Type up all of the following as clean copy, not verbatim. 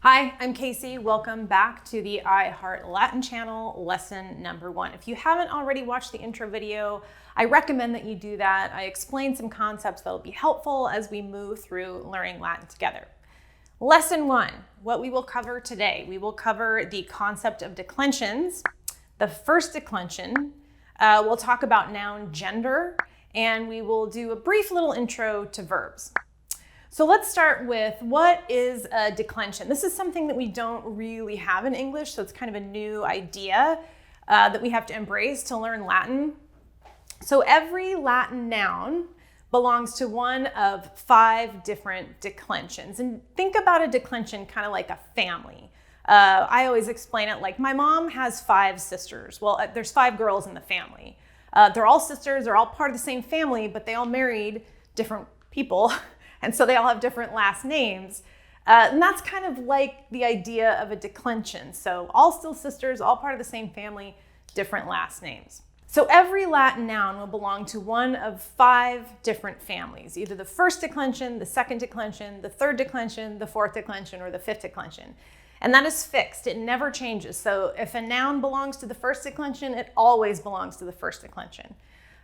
Hi, I'm Casey. Welcome back to the I Heart Latin channel, lesson number 1. If you haven't already watched the intro video, I recommend that you do that. I explain some concepts that will be helpful as we move through learning Latin together. Lesson 1, what we will cover today. We will cover the concept of declensions. The first declension, we'll talk about noun gender, and we will do a brief little intro to verbs. So let's start with what is a declension. This is something that we don't really have in English, so it's kind of a new idea that we have to embrace to learn Latin. So every Latin noun belongs to one of 5 different declensions. And think about a declension kind of like a family. I always explain it like my mom has 5 sisters. Well, there's 5 girls in the family. They're all sisters, they're all part of the same family, but they all married different people. And so they all have different last names. And that's kind of like the idea of a declension. So all still sisters, all part of the same family, different last names. So every Latin noun will belong to one of 5 different families, either the first declension, the second declension, the third declension, the fourth declension, or the fifth declension. And that is fixed, it never changes. So if a noun belongs to the first declension, it always belongs to the first declension.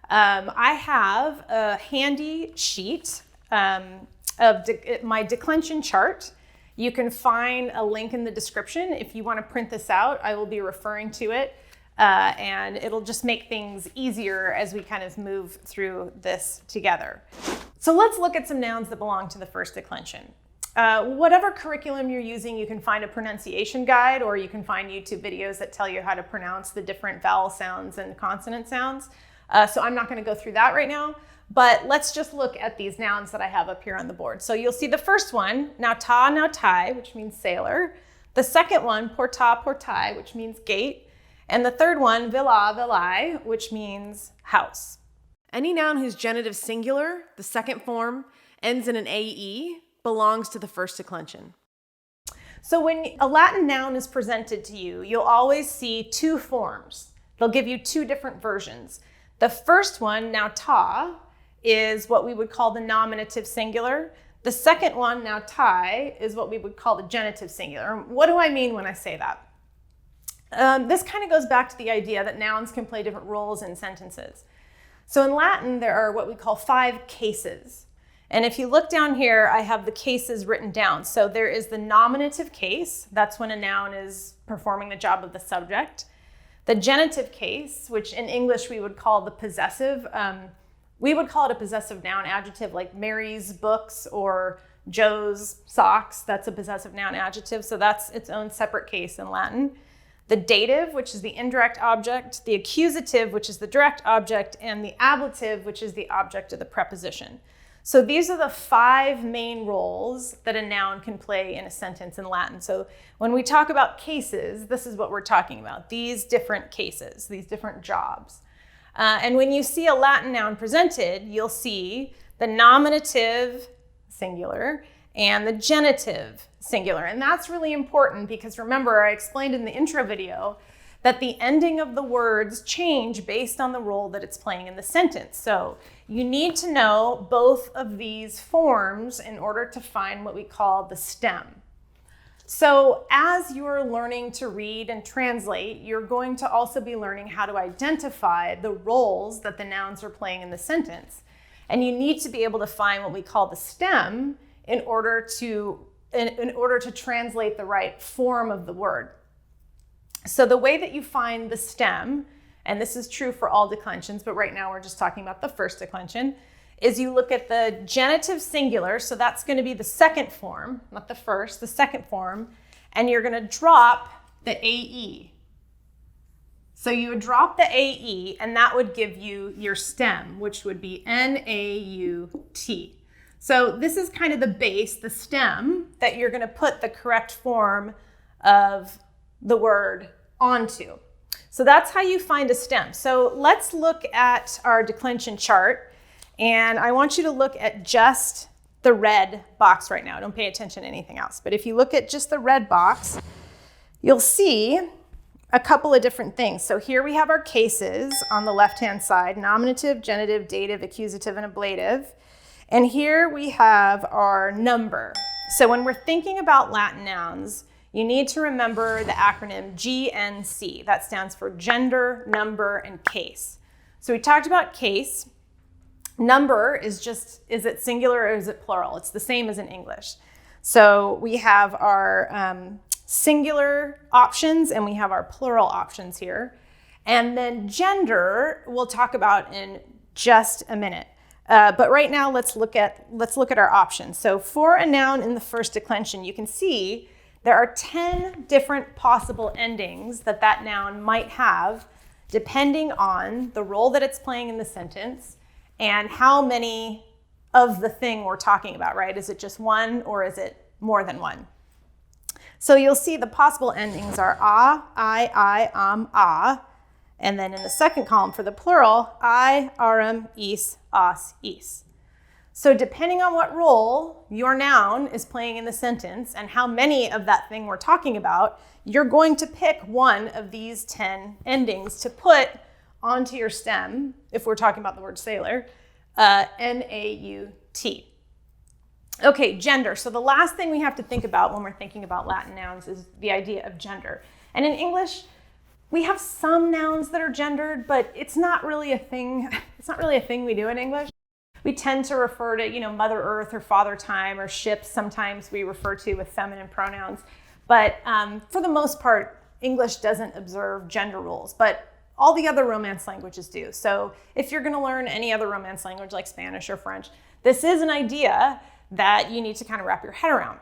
I have a handy sheet of my declension chart. You can find a link in the description. If you want to print this out, I will be referring to it, and it'll just make things easier as we kind of move through this together. So let's look at some nouns that belong to the first declension. Whatever curriculum you're using, you can find a pronunciation guide, or you can find YouTube videos that tell you how to pronounce the different vowel sounds and consonant sounds. So I'm not going to go through that right now. But let's just look at these nouns that I have up here on the board. So you'll see the first one, nauta, nautai, which means sailor. The second one, porta, portai, which means gate. And the third one, villa, villi, which means house. Any noun whose genitive singular, the second form, ends in an AE, belongs to the first declension. So when a Latin noun is presented to you, you'll always see 2 forms. They'll give you 2 different versions. The first one, nauta, is what we would call the nominative singular. The second one, nautai, is what we would call the genitive singular. What do I mean when I say that? This kind of goes back to the idea that nouns can play different roles in sentences. So in Latin, there are what we call 5 cases. And if you look down here, I have the cases written down. So there is the nominative case. That's when a noun is performing the job of the subject. The genitive case, which in English we would call the possessive. We would call it a possessive noun adjective, like Mary's books or Joe's socks. That's a possessive noun adjective. So that's its own separate case in Latin. The dative, which is the indirect object, the accusative, which is the direct object, and the ablative, which is the object of the preposition. So these are the 5 main roles that a noun can play in a sentence in Latin. So when we talk about cases, this is what we're talking about, these different cases, these different jobs. And when you see a Latin noun presented, you'll see the nominative singular and the genitive singular. And that's really important because remember, I explained in the intro video that the ending of the words change based on the role that it's playing in the sentence. So you need to know both of these forms in order to find what we call the stem. So as you're learning to read and translate, you're going to also be learning how to identify the roles that the nouns are playing in the sentence. And you need to be able to find what we call the stem in order to translate the right form of the word. So the way that you find the stem, and this is true for all declensions, but right now we're just talking about the first declension, is you look at the genitive singular, so that's going to be the second form, not the first, the second form, and you're going to drop the AE. So you would drop the AE, and that would give you your stem, which would be NAUT. So this is kind of the base, the stem, that you're going to put the correct form of the word onto. So that's how you find a stem. So let's look at our declension chart. And I want you to look at just the red box right now. Don't pay attention to anything else. But if you look at just the red box, you'll see a couple of different things. So here we have our cases on the left-hand side, nominative, genitive, dative, accusative, and ablative. And here we have our number. So when we're thinking about Latin nouns, you need to remember the acronym GNC. That stands for gender, number, and case. So we talked about case. Number is it singular or is it plural? It's the same as in English. So we have our singular options and we have our plural options here. And then gender we'll talk about in just a minute. But right now let's look at our options. So for a noun in the first declension, you can see there are 10 different possible endings that noun might have depending on the role that it's playing in the sentence and how many of the thing we're talking about, right? Is it just one or is it more than one? So you'll see the possible endings are I, ah. And then in the second column for the plural, I, is, is. So depending on what role your noun is playing in the sentence and how many of that thing we're talking about, you're going to pick one of these 10 endings to put onto your stem, if we're talking about the word sailor, N-A-U-T. Okay, gender. So the last thing we have to think about when we're thinking about Latin nouns is the idea of gender. And in English, we have some nouns that are gendered, but it's not really a thing. It's not really a thing we do in English. We tend to refer to, Mother Earth or Father Time or ships. Sometimes we refer to with feminine pronouns. But for the most part, English doesn't observe gender rules, but all the other Romance languages do. So if you're going to learn any other Romance language like Spanish or French, this is an idea that you need to kind of wrap your head around.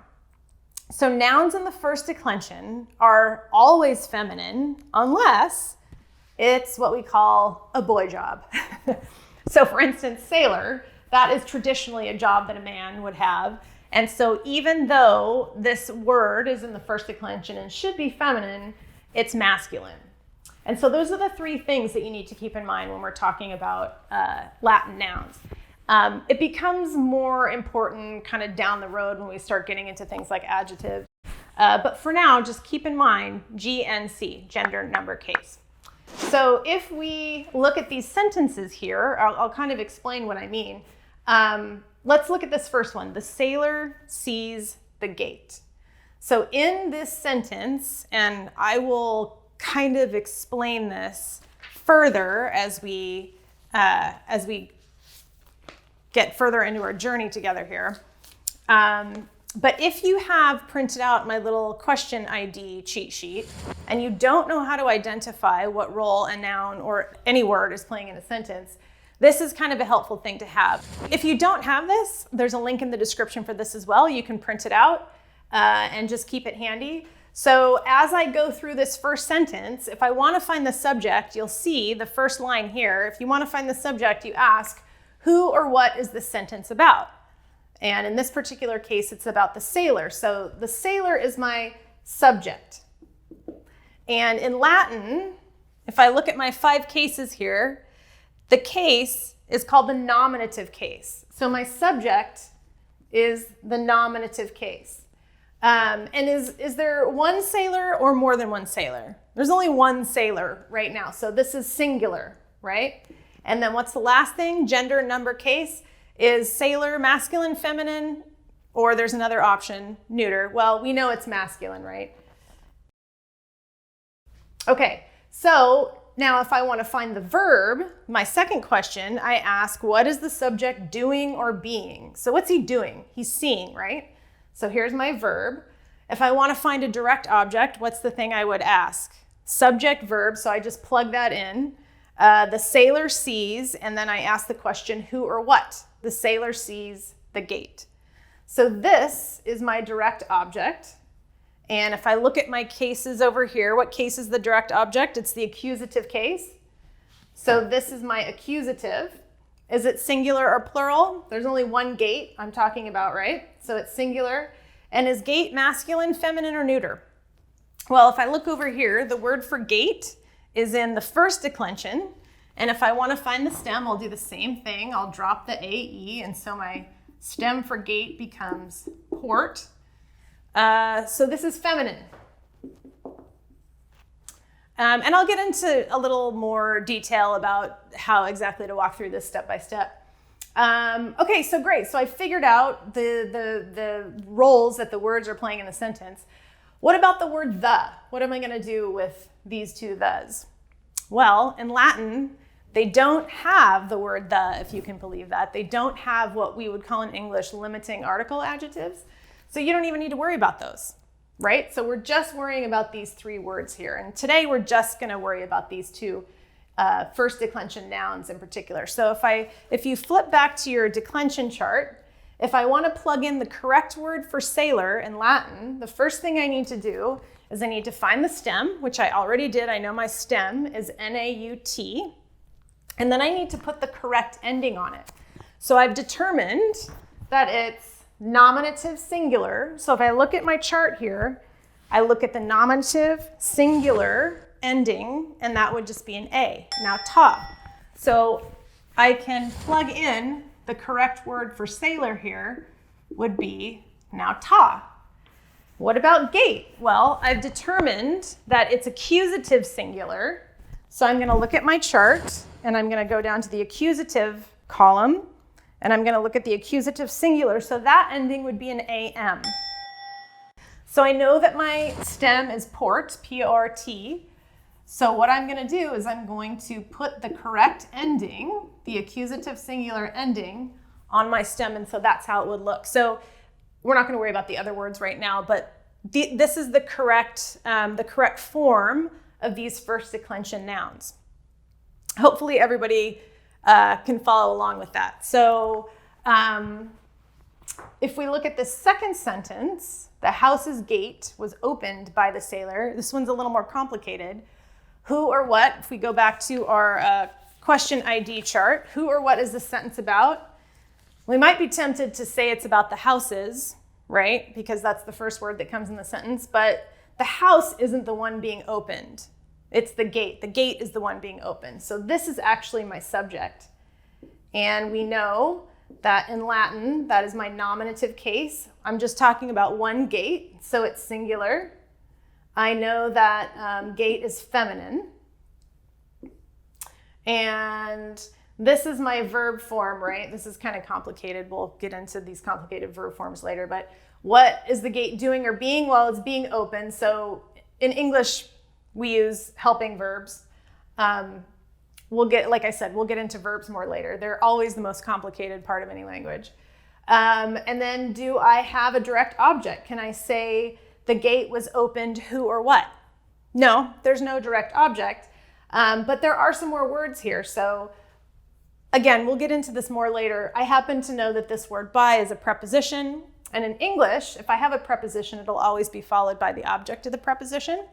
So nouns in the first declension are always feminine unless it's what we call a boy job. So for instance, sailor, that is traditionally a job that a man would have. And so even though this word is in the first declension and should be feminine, it's masculine. And so those are the three things that you need to keep in mind when we're talking about Latin nouns. It becomes more important kind of down the road when we start getting into things like adjectives. But for now, just keep in mind GNC, gender, number, case. So if we look at these sentences here, I'll kind of explain what I mean. Let's look at this first one. The sailor sees the gate. So in this sentence, and I will kind of explain this further as we get further into our journey together here. But if you have printed out my little question ID cheat sheet and you don't know how to identify what role a noun or any word is playing in a sentence, this is kind of a helpful thing to have. If you don't have this, there's a link in the description for this as well. You can print it out and just keep it handy. So as I go through this first sentence, if I want to find the subject, you'll see the first line here. If you want to find the subject, you ask, who or what is this sentence about? And in this particular case, it's about the sailor. So the sailor is my subject. And in Latin, if I look at my 5 cases here, the case is called the nominative case. So my subject is the nominative case. And is there one sailor or more than one sailor? There's only one sailor right now. So this is singular, right? And then what's the last thing? Gender, number, case. Is sailor masculine, feminine, or there's another option, neuter? Well, we know it's masculine, right? Okay, so now if I want to find the verb, my second question, I ask, what is the subject doing or being? So what's he doing? He's seeing, right? So here's my verb. If I want to find a direct object, what's the thing I would ask? Subject, verb, so I just plug that in. The sailor sees, and then I ask the question, who or what? The sailor sees the gate. So this is my direct object. And if I look at my cases over here, what case is the direct object? It's the accusative case. So this is my accusative. Is it singular or plural? There's only one gate I'm talking about, right? So it's singular. And is gate masculine, feminine, or neuter? Well, if I look over here, the word for gate is in the first declension. And if I want to find the stem, I'll do the same thing. I'll drop the AE, and so my stem for gate becomes port. So this is feminine. And I'll get into a little more detail about how exactly to walk through this step by step. Okay, so great. So I figured out the roles that the words are playing in the sentence. What about the word the? What am I going to do with these two thes? Well, in Latin, they don't have the word the, if you can believe that. They don't have what we would call in English limiting article adjectives. So you don't even need to worry about those, right? So we're just worrying about these three words here. And today we're just going to worry about these two first declension nouns in particular. So if you flip back to your declension chart, if I want to plug in the correct word for sailor in Latin, the first thing I need to do is I need to find the stem, which I already did. I know my stem is N-A-U-T. And then I need to put the correct ending on it. So I've determined that it's nominative singular. So if I look at my chart here, I look at the nominative singular ending, and that would just be an A. Now ta. So I can plug in the correct word for sailor here would be now ta. What about gate? Well, I've determined that it's accusative singular. So I'm going to look at my chart and I'm going to go down to the accusative column and I'm going to look at the accusative singular. So that ending would be an AM. So I know that my stem is port, P-O-R-T. So what I'm going to do is I'm going to put the correct ending, the accusative singular ending, on my stem, and so that's how it would look. So we're not going to worry about the other words right now, but this is the correct form of these first declension nouns. Hopefully everybody can follow along with that. So if we look at the second sentence, the house's gate was opened by the sailor. This one's a little more complicated. Who or what, if we go back to our question ID chart, who or what is this sentence about? We might be tempted to say it's about the houses, right? Because that's the first word that comes in the sentence, but the house isn't the one being opened. It's the gate. The gate is the one being opened. So this is actually my subject. And we know that in Latin, that is my nominative case. I'm just talking about one gate, so it's singular. I know that gate is feminine. And this is my verb form, right? This is kind of complicated. We'll get into these complicated verb forms later. But what is the gate doing or being? Well, it's being open. So in English, we use helping verbs. Like I said, we'll get into verbs more later. They're always the most complicated part of any language. And then do I have a direct object? Can I say the gate was opened who or what? No, there's no direct object. But there are some more words here. So again, we'll get into this more later. I happen to know that this word by is a preposition. And in English, if I have a preposition, it'll always be followed by the object of the preposition.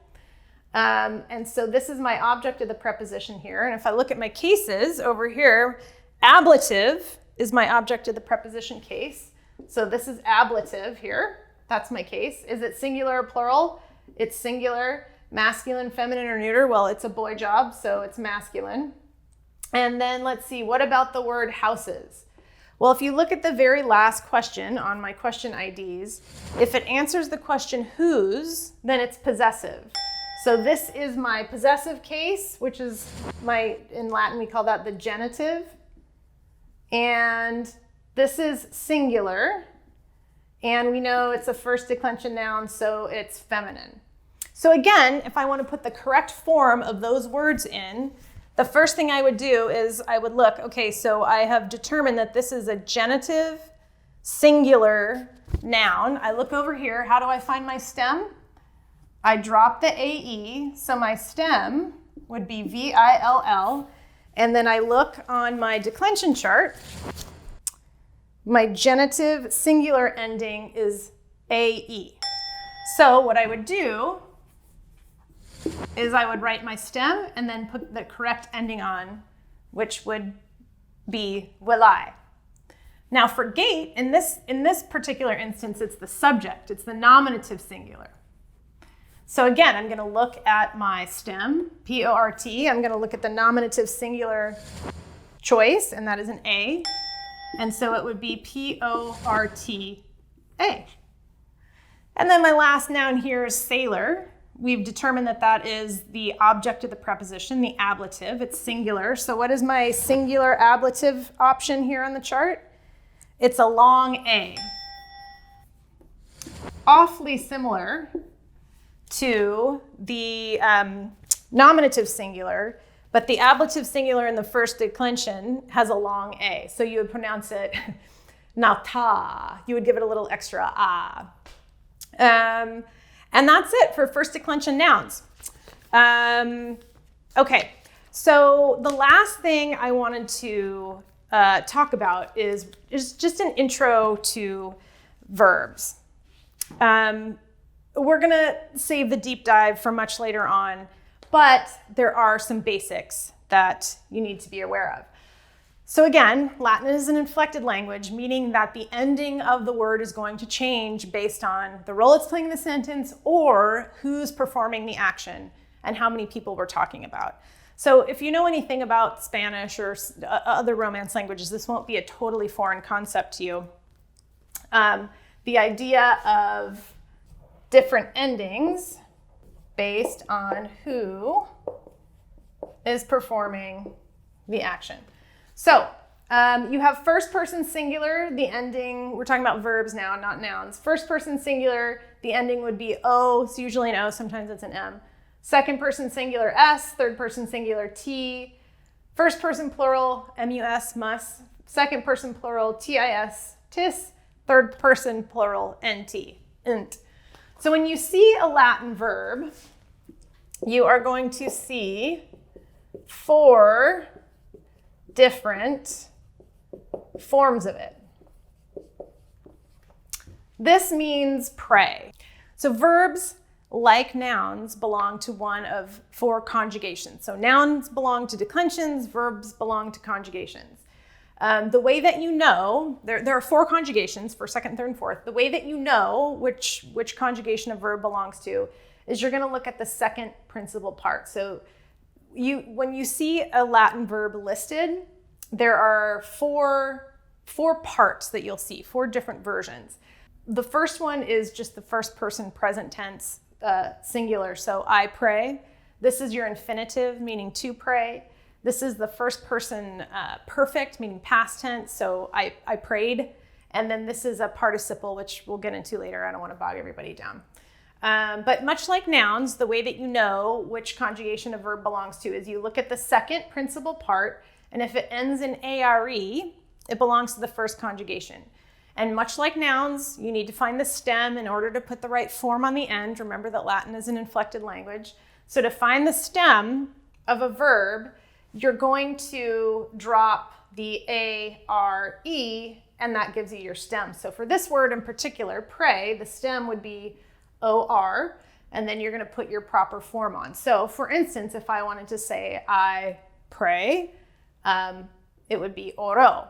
And so this is my object of the preposition here. And if I look at my cases over here, ablative is my object of the preposition case. So this is ablative here. That's my case. Is it singular or plural? It's singular. Masculine, feminine, or neuter? Well, it's a boy job, so it's masculine. And then let's see, what about the word houses? Well, if you look at the very last question on my question IDs, if it answers the question whose, then it's possessive. So this is my possessive case, which is in Latin, we call that the genitive. And this is singular. And we know it's a first declension noun, so it's feminine. So again, if I want to put the correct form of those words in, the first thing I would do is I would look, okay, so I have determined that this is a genitive singular noun. I look over here, how do I find my stem? I drop the AE, so my stem would be VILL, and then I look on my declension chart. My genitive singular ending is AE. So what I would do is I would write my stem and then put the correct ending on, which would be will I. Now for gate, in this particular instance, it's the subject, it's the nominative singular. So again, I'm going to look at my stem, P-O-R-T. I'm going to look at the nominative singular choice, and that is an A. And so it would be P-O-R-T-A. And then my last noun here is sailor. We've determined that that is the object of the preposition, the ablative. It's singular. So what is my singular ablative option here on the chart? It's a long A. Awfully similar to the nominative singular, but the ablative singular in the first declension has a long A. So you would pronounce it nata. You would give it a little extra ah. And that's it for first declension nouns. Okay, so the last thing I wanted to talk about is just an intro to verbs. We're gonna save the deep dive for much later on, but there are some basics that you need to be aware of. So again, Latin is an inflected language, meaning that the ending of the word is going to change based on the role it's playing in the sentence or who's performing the action and how many people we're talking about. So if you know anything about Spanish or other Romance languages, this won't be a totally foreign concept to you. The idea of different endings based on who is performing the action. So you have first person singular, the ending, we're talking about verbs now, not nouns. First person singular, the ending would be O, it's usually an O, sometimes it's an M. Second person singular S, third person singular T. First person plural, M-U-S, mus. Second person plural, T-I-S, tis. Third person plural, N-T, int. So when you see a Latin verb, you are going to see 4 different forms of it. This means pray. So verbs, like nouns, belong to one of 4 conjugations. So nouns belong to declensions, verbs belong to conjugations. The way that you know, there are 4 conjugations for second, third, and fourth. The way that you know which conjugation a verb belongs to is you're gonna look at the second principal part. So when you see a Latin verb listed, there are four parts that you'll see, 4 different versions. The first one is just the first person present tense singular. So I pray. This is your infinitive, meaning to pray. This is the first person perfect, meaning past tense. So I prayed. And then this is a participle, which we'll get into later. I don't want to bog everybody down. But much like nouns, the way that you know which conjugation a verb belongs to is you look at the second principal part, and if it ends in ARE, it belongs to the first conjugation. And much like nouns, you need to find the stem in order to put the right form on the end. Remember that Latin is an inflected language. So to find the stem of a verb, you're going to drop the ARE, and that gives you your stem. So for this word in particular, pray, the stem would be OR, and then you're going to put your proper form on. So for instance, if I wanted to say I pray, it would be oro.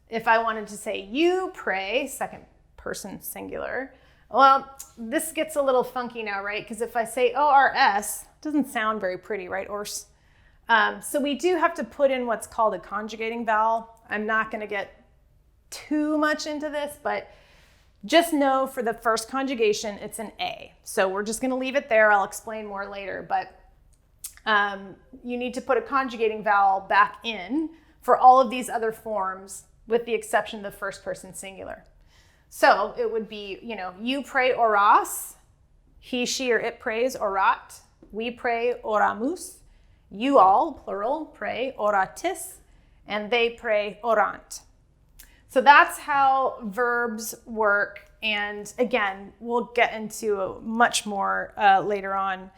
If I wanted to say you pray, second person singular, well, this gets a little funky now, right? Because if I say ORS, it doesn't sound very pretty, right? Ors. So we do have to put in what's called a conjugating vowel. I'm not going to get too much into this, but just know for the first conjugation, it's an A. So we're just going to leave it there. I'll explain more later, but you need to put a conjugating vowel back in for all of these other forms, with the exception of the first person singular. So it would be, you pray oras, he, she, or it prays orat, we pray oramus, you all, plural, pray oratis, and they pray orant. So that's how verbs work. And again, we'll get into much more later on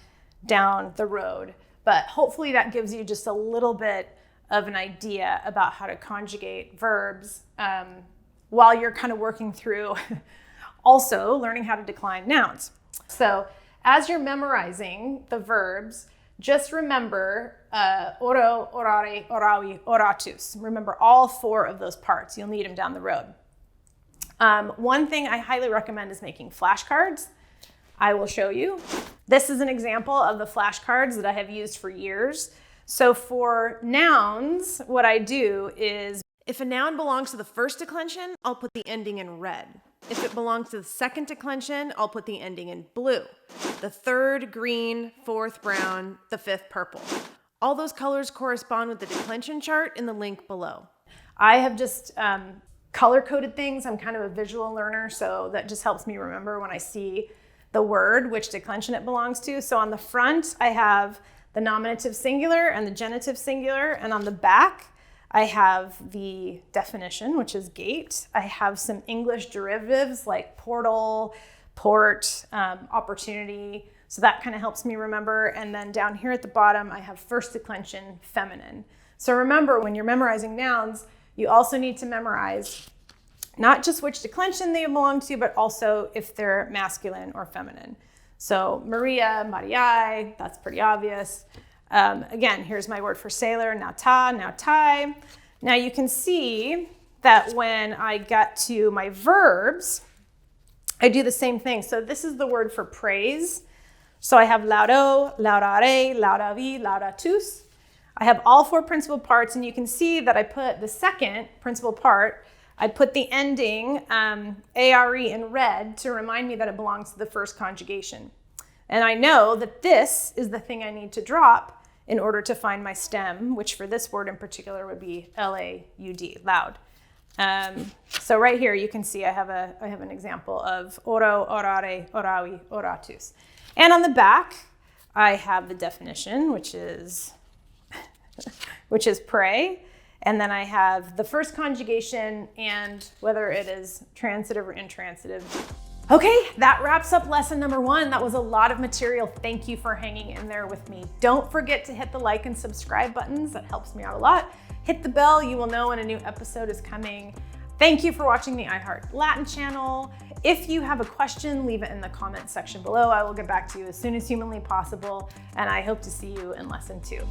down the road. But hopefully that gives you just a little bit of an idea about how to conjugate verbs while you're kind of working through also learning how to decline nouns. So as you're memorizing the verbs, just remember oro, orare, oravi, oratus. Remember all 4 of those parts. You'll need them down the road. One thing I highly recommend is making flashcards. I will show you. This is an example of the flashcards that I have used for years. So for nouns, what I do is, if a noun belongs to the first declension, I'll put the ending in red. If it belongs to the second declension, I'll put the ending in blue. The third, green, fourth, brown, the fifth, purple. All those colors correspond with the declension chart in the link below. I have just color-coded things. I'm kind of a visual learner, so that just helps me remember when I see the word, which declension it belongs to. So on the front, I have the nominative singular and the genitive singular, and on the back, I have the definition, which is gate. I have some English derivatives like portal, port, opportunity. So that kind of helps me remember. And then down here at the bottom, I have first declension, feminine. So remember, when you're memorizing nouns, you also need to memorize not just which declension they belong to, but also if they're masculine or feminine. So Maria, Mariai, that's pretty obvious. Again, here's my word for sailor, nauta, nautai. Now you can see that when I get to my verbs, I do the same thing. So this is the word for praise. So I have laudo, laudare, laudavi, laudatus. I have all 4 principal parts, and you can see that I put the second principal part, I put the ending are in red to remind me that it belongs to the first conjugation. And I know that this is the thing I need to drop in order to find my stem, which for this word in particular would be L-A-U-D, loud. So right here you can see I have an example of oro, orare, oravi, oratus. And on the back, I have the definition, which is pray. And then I have the first conjugation and whether it is transitive or intransitive. Okay, that wraps up lesson number 1. That was a lot of material. Thank you for hanging in there with me. Don't forget to hit the like and subscribe buttons. That helps me out a lot. Hit the bell. You will know when a new episode is coming. Thank you for watching the iHeart Latin channel. If you have a question, leave it in the comments section below. I will get back to you as soon as humanly possible, and I hope to see you in lesson 2.